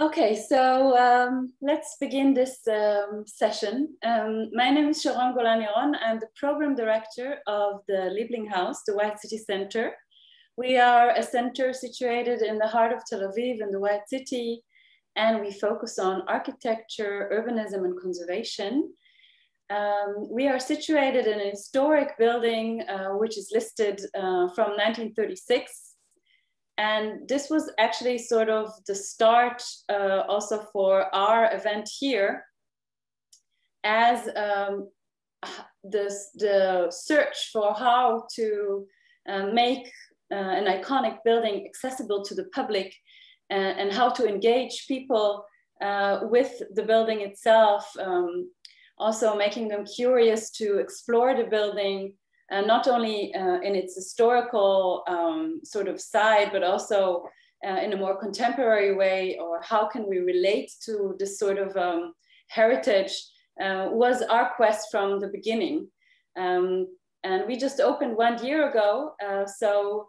Okay, so let's begin this session. My name is Sharon Golan-Yaron. I'm the program director of the Lieblinghaus, the White City Center. We are a center situated in the heart of Tel Aviv in the White City, and we focus on architecture, urbanism, and conservation. We are situated in a historic building which is listed from 1936. And this was actually sort of the start also for our event here, as the search for how to make an iconic building accessible to the public and how to engage people with the building itself, also making them curious to explore the building, not only in its historical sort of side, but also in a more contemporary way, or how can we relate to this sort of heritage, was our quest from the beginning. And we just opened 1 year ago. So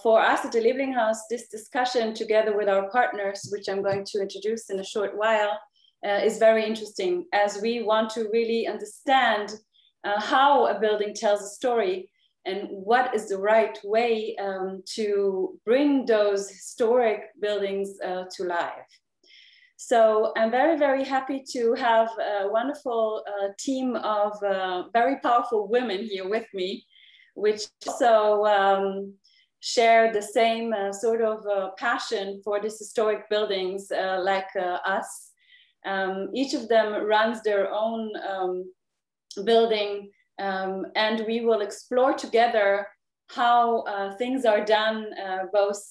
for us at the Lieblinghaus, this discussion together with our partners, which I'm going to introduce in a short while, is very interesting, as we want to really understand how a building tells a story and what is the right way to bring those historic buildings to life. So I'm very, very happy to have a wonderful team of very powerful women here with me, which also share the same sort of passion for these historic buildings like us. Each of them runs their own building, and we will explore together how things are done both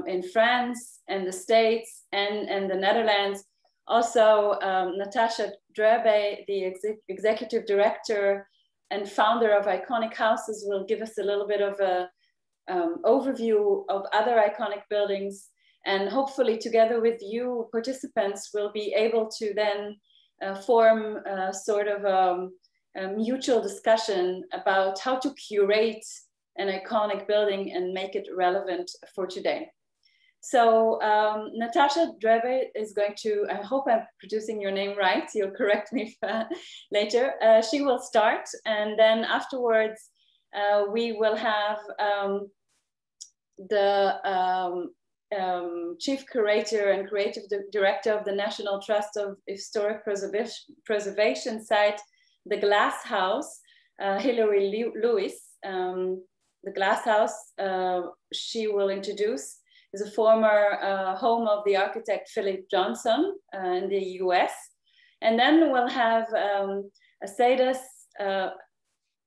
in France and the States and the Netherlands. Also, Natasha Drebe, the executive director and founder of Iconic Houses, will give us a little bit of a overview of other iconic buildings, and hopefully together with you participants we'll be able to then form a sort of a mutual discussion about how to curate an iconic building and make it relevant for today. So Natasha Drebe is going to, I hope I'm producing your name right, you'll correct me later. She will start, and then afterwards we will have the chief curator and creative director of the National Trust of Historic Preservation site, the Glass House, Hilary Lewis. The Glass House, she will introduce, is a former home of the architect Philip Johnson in the US. And then we'll have Asedas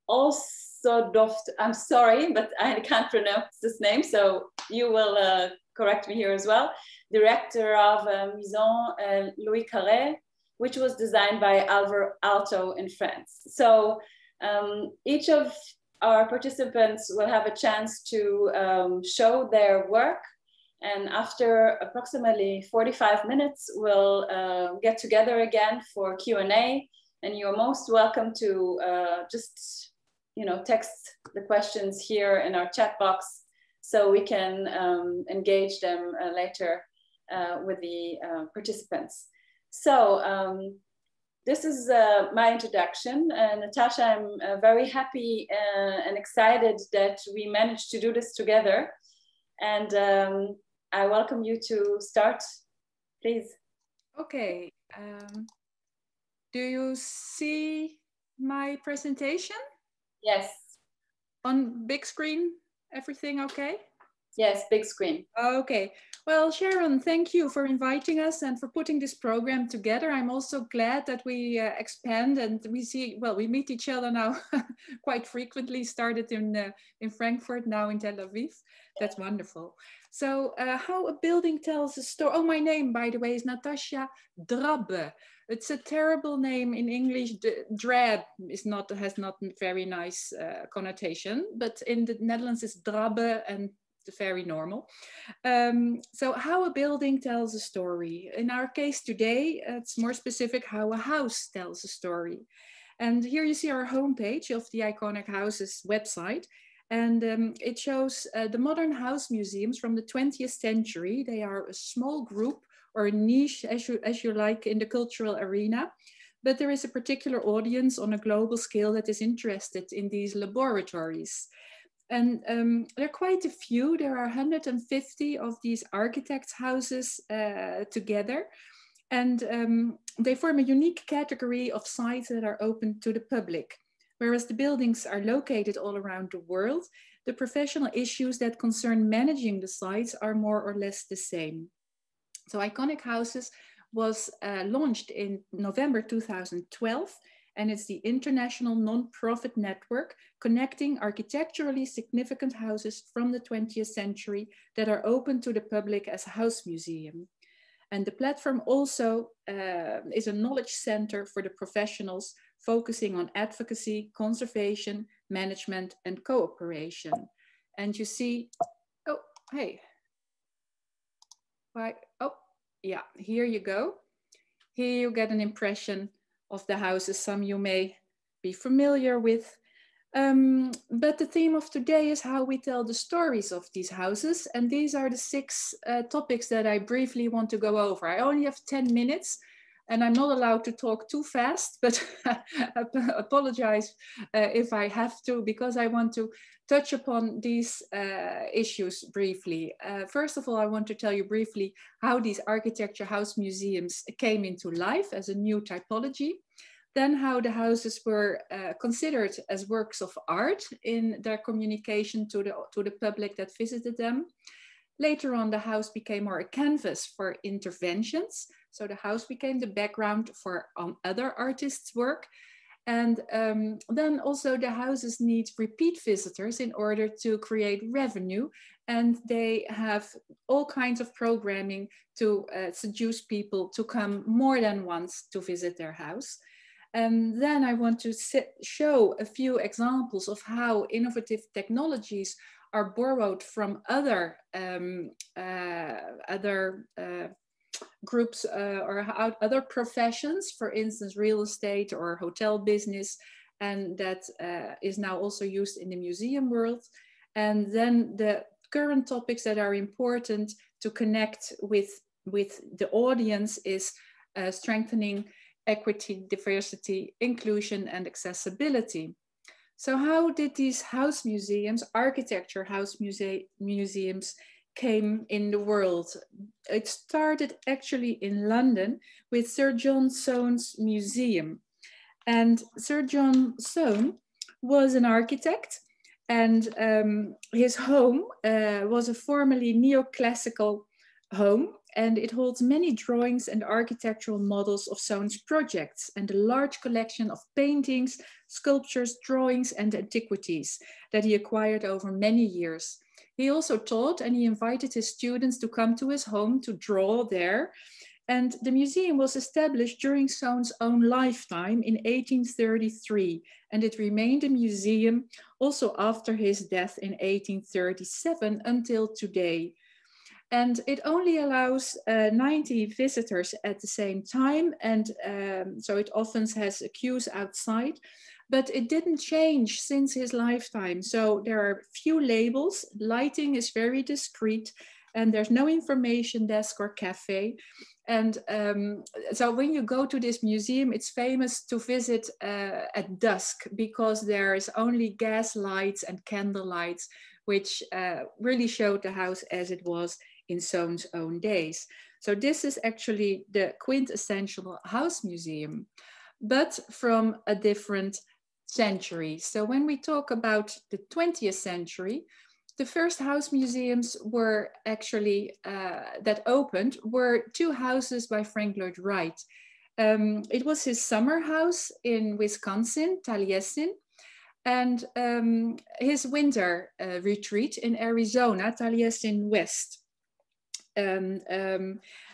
Olsodoft, I'm sorry, but I can't pronounce this name, so you will correct me here as well, director of Maison Louis Carré, which was designed by Alto in France. So each of our participants will have a chance to show their work. And after approximately 45 minutes, we'll get together again for Q&A. And you're most welcome to just, text the questions here in our chat box so we can engage them later with the participants. So this is my introduction. Natasha, I'm very happy and excited that we managed to do this together. And I welcome you to start, please. Okay. Do you see my presentation? Yes. On big screen, everything okay? Yes, big screen. Okay. Well, Sharon, thank you for inviting us and for putting this program together. I'm also glad that we expand and we meet each other now quite frequently, started in Frankfurt, now in Tel Aviv. That's wonderful. So how a building tells a story. Oh, my name, by the way, is Natasha Drebe. It's a terrible name in English. Drab has not a very nice connotation, but in the Netherlands it's Drebe, and very normal. So how a building tells a story. In our case today, it's more specific how a house tells a story. And here you see our homepage of the Iconic Houses website. And it shows the modern house museums from the 20th century. They are a small group or niche, as you like, in the cultural arena. But there is a particular audience on a global scale that is interested in these laboratories. And there are quite a few. There are 150 of these architects' houses together. And they form a unique category of sites that are open to the public. Whereas the buildings are located all around the world, the professional issues that concern managing the sites are more or less the same. So Iconic Houses was launched in November 2012, and it's the international non-profit network connecting architecturally significant houses from the 20th century that are open to the public as a house museum. And the platform also is a knowledge center for the professionals, focusing on advocacy, conservation, management, and cooperation. And you see, oh, hey. Why? Oh, yeah, here you go. Here you get an impression of the houses, some you may be familiar with. But the theme of today is how we tell the stories of these houses. And these are the 6 topics that I briefly want to go over. I only have 10 minutes and I'm not allowed to talk too fast, but apologize if I have to, because I want to touch upon these issues briefly. First of all, I want to tell you briefly how these architecture house museums came into life as a new typology. Then how the houses were considered as works of art in their communication to the public that visited them. Later on, the house became more a canvas for interventions. So the house became the background for other artists' work. And then also the houses need repeat visitors in order to create revenue. And they have all kinds of programming to seduce people to come more than once to visit their house. And then I want to show a few examples of how innovative technologies are borrowed from other groups or other professions, for instance, real estate or hotel business, and that is now also used in the museum world. And then the current topics that are important to connect with the audience is strengthening equity, diversity, inclusion, and accessibility. So how did these house museums, architecture house museums, came in the world? It started actually in London with Sir John Soane's museum. And Sir John Soane was an architect, and his home was a formerly neoclassical home, and it holds many drawings and architectural models of Soane's projects and a large collection of paintings, sculptures, drawings, and antiquities that he acquired over many years. He also taught, and he invited his students to come to his home to draw there. And the museum was established during Soane's own lifetime in 1833, and it remained a museum also after his death in 1837 until today. And it only allows 90 visitors at the same time, and so it often has queues outside, but it didn't change since his lifetime. So there are few labels, lighting is very discreet, and there's no information desk or cafe. And so when you go to this museum, it's famous to visit at dusk, because there is only gas lights and candle lights, which really showed the house as it was in Soane's own days. So this is actually the quintessential house museum, but from a different century. So when we talk about the 20th century, the first house museums were actually, that opened, were 2 houses by Frank Lloyd Wright. It was his summer house in Wisconsin, Taliesin, and his winter retreat in Arizona, Taliesin West.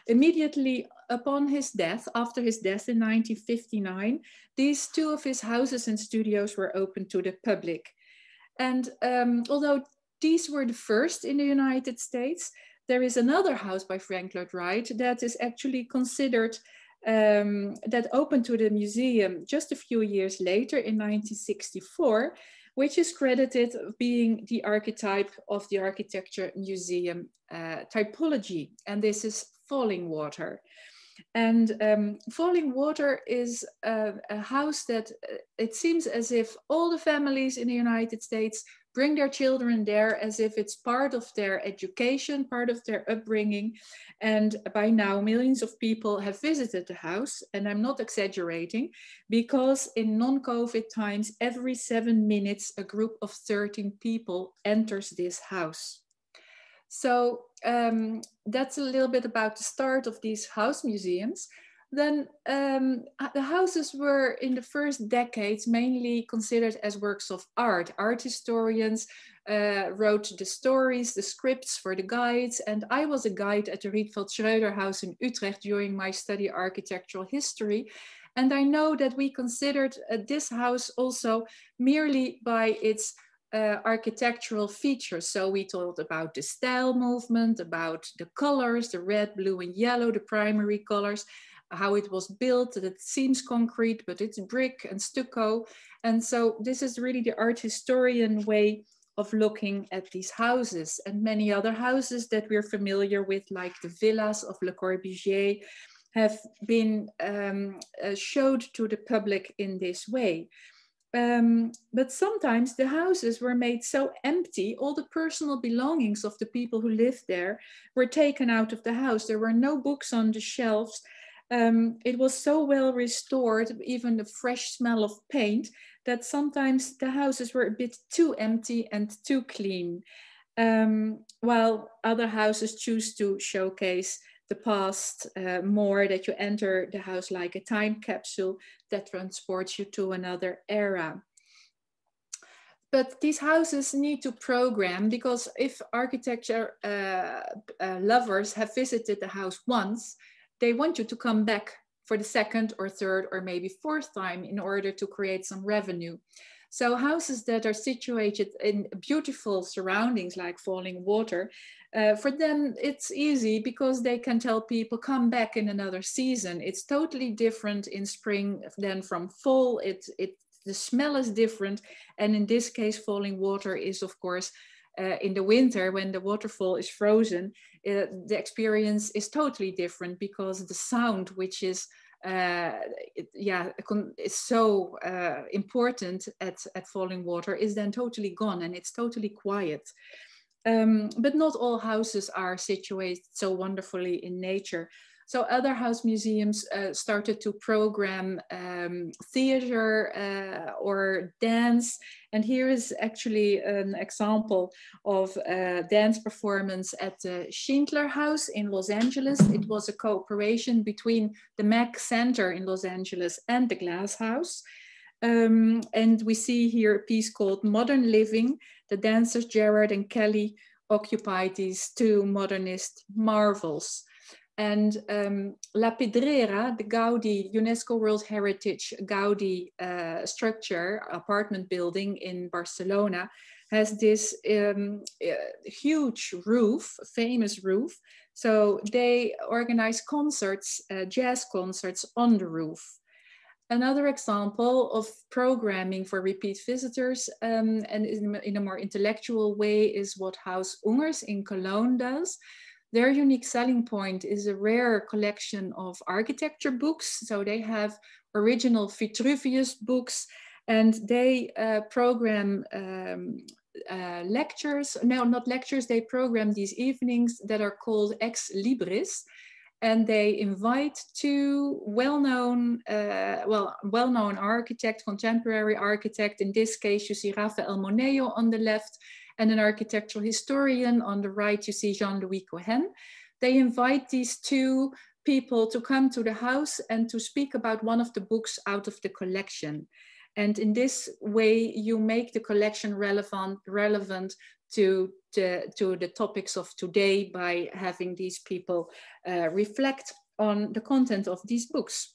Immediately upon his death, after his death in 1959, these 2 of his houses and studios were open to the public. And although these were the first in the United States, there is another house by Frank Lloyd Wright that is actually considered, that opened to the museum just a few years later in 1964. which is credited of being the archetype of the architecture museum typology. And this is falling water. And falling water is a house that it seems as if all the families in the United States bring their children there as if it's part of their education, part of their upbringing. And by now, millions of people have visited the house. And I'm not exaggerating, because in non-COVID times, every 7 minutes, a group of 13 people enters this house. So that's a little bit about the start of these house museums. Then the houses were in the first decades mainly considered as works of art. Art historians wrote the stories, the scripts for the guides. And I was a guide at the Rietveld Schreuder house in Utrecht during my study architectural history. And I know that we considered this house also merely by its architectural features. So we talked about the style movement, about the colors, the red, blue, and yellow, the primary colors, how it was built, that it seems concrete, but it's brick and stucco. And so this is really the art historian way of looking at these houses, and many other houses that we're familiar with, like the villas of Le Corbusier, have been showed to the public in this way. But sometimes the houses were made so empty, all the personal belongings of the people who lived there were taken out of the house. There were no books on the shelves. It was so well restored, even the fresh smell of paint, that sometimes the houses were a bit too empty and too clean. While other houses choose to showcase the past more, that you enter the house like a time capsule that transports you to another era. But these houses need to program, because if architecture lovers have visited the house once, they want you to come back for the second or third or maybe fourth time in order to create some revenue. So houses that are situated in beautiful surroundings like falling water, for them it's easy because they can tell people come back in another season. It's totally different in spring than from fall. The smell is different. And in this case, falling water is of course in the winter when the waterfall is frozen, the experience is totally different because the sound, which is is so important at falling water, is then totally gone and it's totally quiet. But not all houses are situated so wonderfully in nature. So other house museums started to program theater or dance. And here is actually an example of a dance performance at the Schindler House in Los Angeles. It was a cooperation between the Mack Center in Los Angeles and the Glass House. And we see here a piece called Modern Living. The dancers Gerard and Kelly occupied these two modernist marvels. And La Pedrera, the Gaudi, UNESCO World Heritage Gaudi structure, apartment building in Barcelona, has this huge roof, famous roof. So they organize concerts, jazz concerts on the roof. Another example of programming for repeat visitors and in a more intellectual way is what House Ungers in Cologne does. Their unique selling point is a rare collection of architecture books. So they have original Vitruvius books, and they program lectures. No, not lectures. They program these evenings that are called Ex Libris. And they invite two well-known architect, contemporary architect. In this case, you see Rafael Moneo on the left, and an architectural historian. On the right, you see Jean-Louis Cohen. They invite these two people to come to the house and to speak about one of the books out of the collection. And in this way, you make the collection relevant to the topics of today by having these people reflect on the content of these books.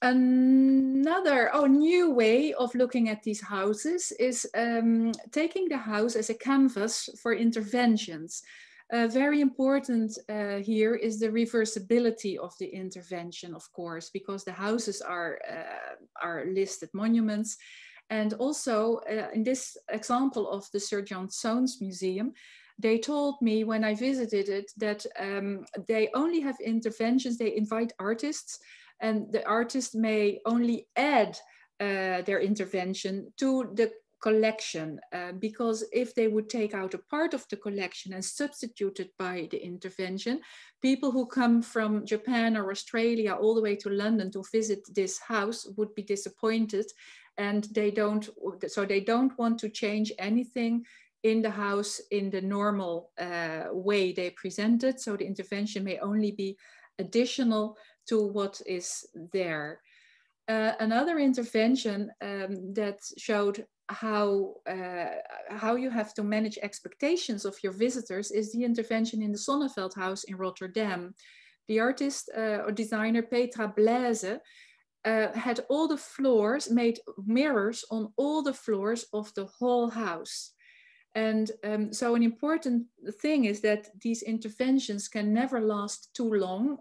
Another new way of looking at these houses is taking the house as a canvas for interventions. Very important here is the reversibility of the intervention, of course, because the houses are listed monuments. And also in this example of the Sir John Soane's Museum, they told me when I visited it that they only have interventions, they invite artists, and the artist may only add their intervention to the collection, because if they would take out a part of the collection and substitute it by the intervention, people who come from Japan or Australia all the way to London to visit this house would be disappointed, and they don't want to change anything in the house in the normal way they present it. So the intervention may only be additional to what is there. Another intervention that showed how you have to manage expectations of your visitors is the intervention in the Sonneveld House in Rotterdam. The artist or designer Petra Blaise had all the floors, made mirrors on all the floors of the whole house. And so an important thing is that these interventions can never last too long.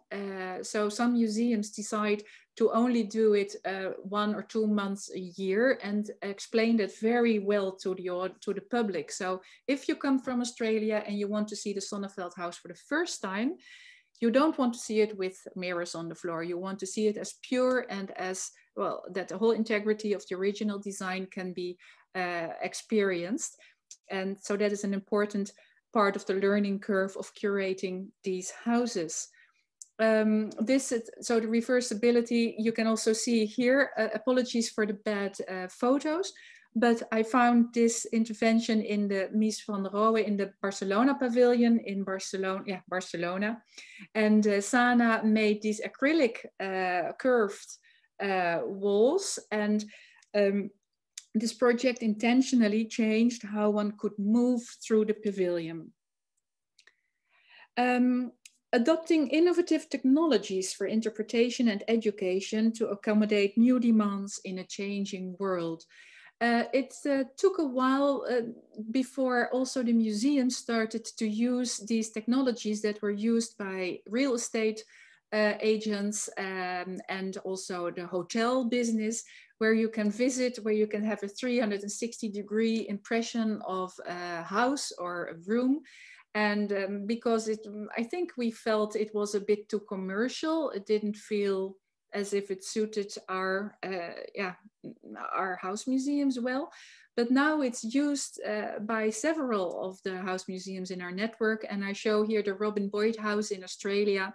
So some museums decide to only do it 1 or 2 months a year, and explain that very well to the public. So if you come from Australia and you want to see the Sonneveld House for the first time, you don't want to see it with mirrors on the floor. You want to see it as pure and as well, that the whole integrity of the original design can be experienced. And so that is an important part of the learning curve of curating these houses. So the reversibility, you can also see here, apologies for the bad photos, but I found this intervention in the Mies van der Rohe in the Barcelona pavilion in Barcelona. And Sana made these acrylic curved walls, and this project intentionally changed how one could move through the pavilion. Adopting innovative technologies for interpretation and education to accommodate new demands in a changing world. It took a while before also the museum started to use these technologies that were used by real estate agents and also the hotel business, where you can visit, where you can have a 360-degree impression of a house or a room. And because I think we felt it was a bit too commercial, it didn't feel as if it suited our house museums well. But now it's used by several of the house museums in our network. And I show here the Robin Boyd House in Australia.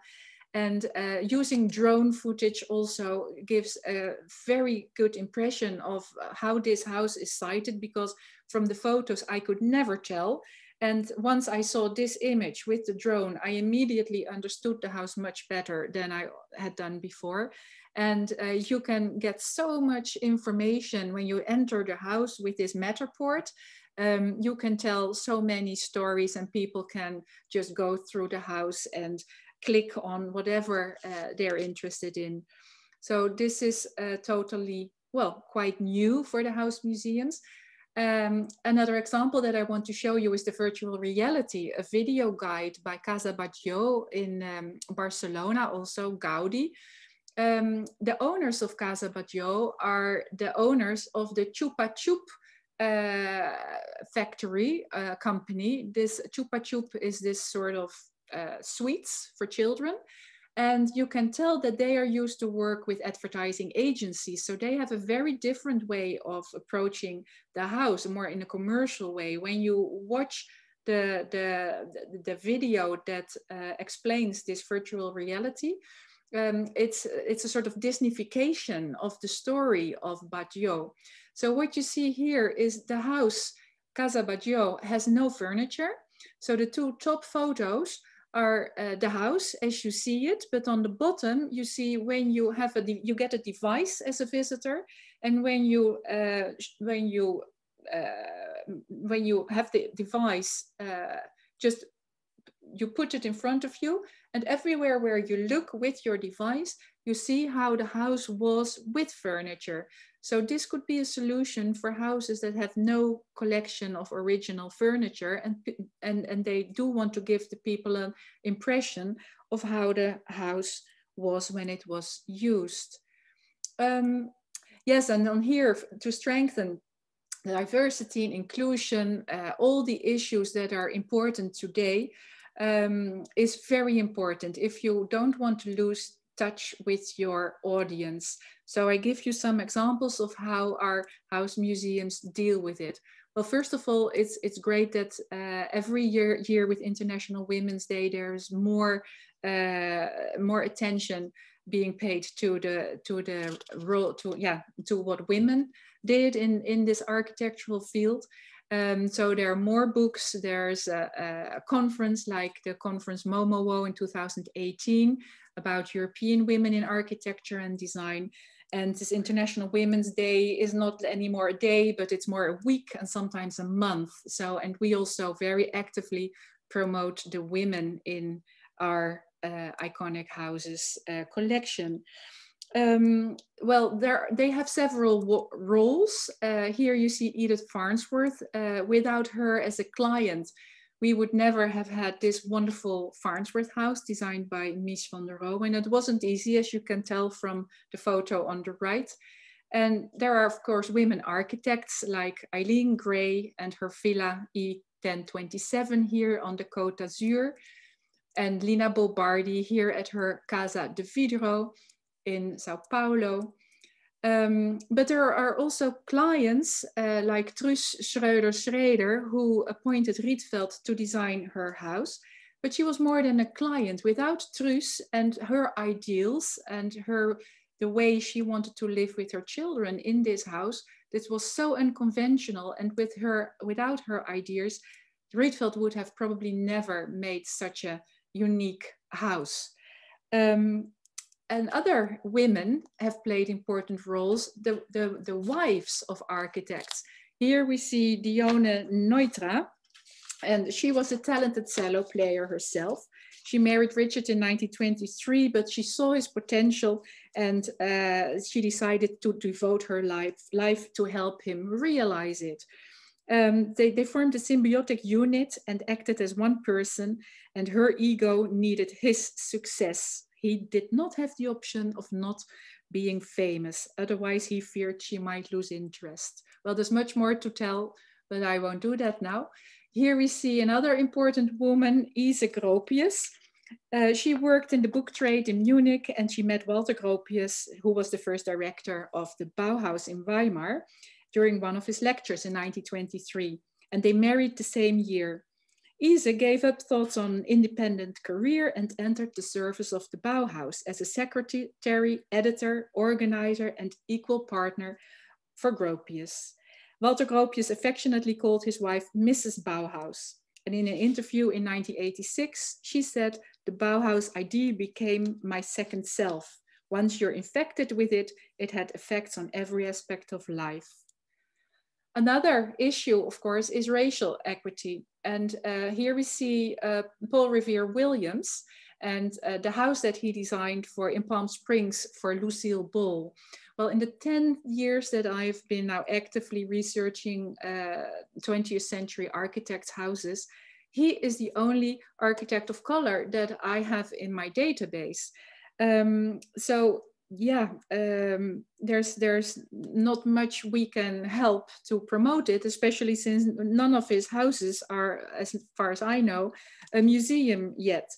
And using drone footage also gives a very good impression of how this house is sited, because from the photos I could never tell. And once I saw this image with the drone, I immediately understood the house much better than I had done before. And you can get so much information when you enter the house with this Matterport. You can tell so many stories, and people can just go through the house and click on whatever they're interested in. So this is totally, well, quite new for the house museums. Another example that I want to show you is the virtual reality, a video guide by Casa Batlló in Barcelona, also Gaudi. The owners of Casa Batlló are the owners of the Chupa Chup factory company. This Chupa Chup is this sort of sweets for children. And you can tell that they are used to work with advertising agencies. So they have a very different way of approaching the house, more in a commercial way. When you watch the video that explains this virtual reality, it's a sort of Disneyfication of the story of Batlló. So what you see here is the house, Casa Batlló, has no furniture. So the two top photos are the house as you see it, but on the bottom you see when you have you get a device as a visitor, and when you have the device, just you put it in front of you, and everywhere where you look with your device, you see how the house was with furniture. So this could be a solution for houses that have no collection of original furniture, and they do want to give the people an impression of how the house was when it was used. Yes, and on here, to strengthen diversity and inclusion, all the issues that are important today, is very important if you don't want to lose touch with your audience. So I give you some examples of how our house museums deal with it. Well, first of all, it's great that every year with International Women's Day, there's more attention being paid to the role, to what women did in this architectural field. So there are more books. There's a conference like the conference MOMOWO in 2018 about European women in architecture and design. And this International Women's Day is not anymore a day, but it's more a week and sometimes a month. So, and we also very actively promote the women in our iconic houses collection. Well, they have several roles. Here you see Edith Farnsworth. Without her as a client, we would never have had this wonderful Farnsworth house designed by Mies van der Rohe. And it wasn't easy, as you can tell from the photo on the right. And there are, of course, women architects like Eileen Gray and her Villa E1027 here on the Côte d'Azur, and Lina Bobardi here at her Casa de Vidro in Sao Paulo. But there are also clients like Truus Schreuder-Schreder, who appointed Rietveld to design her house. But she was more than a client. Without Truus and her ideals and the way she wanted to live with her children in this house, this was so unconventional. And without her ideas, Rietveld would have probably never made such a unique house. And other women have played important roles, the wives of architects. Here we see Dione Neutra, and she was a talented cello player herself. She married Richard in 1923, but she saw his potential, and she decided to devote her life to help him realize it. They formed a symbiotic unit and acted as one person, and her ego needed his success. He did not have the option of not being famous. Otherwise, he feared she might lose interest. Well, there's much more to tell, but I won't do that now. Here we see another important woman, Ise Gropius. She worked in the book trade in Munich, and she met Walter Gropius, who was the first director of the Bauhaus in Weimar, during one of his lectures in 1923. And they married the same year. Ise gave up thoughts on independent career and entered the service of the Bauhaus as a secretary, editor, organizer, and equal partner for Gropius. Walter Gropius affectionately called his wife Mrs. Bauhaus. And in an interview in 1986, she said, "The Bauhaus idea became my second self. Once you're infected with it, it had effects on every aspect of life." Another issue, of course, is racial equity. And here we see Paul Revere Williams and the house that he designed in Palm Springs for Lucille Ball. Well, in the 10 years that I've been now actively researching 20th century architects' houses, he is the only architect of color that I have in my database. There's not much we can help to promote it, especially since none of his houses are, as far as I know, a museum yet.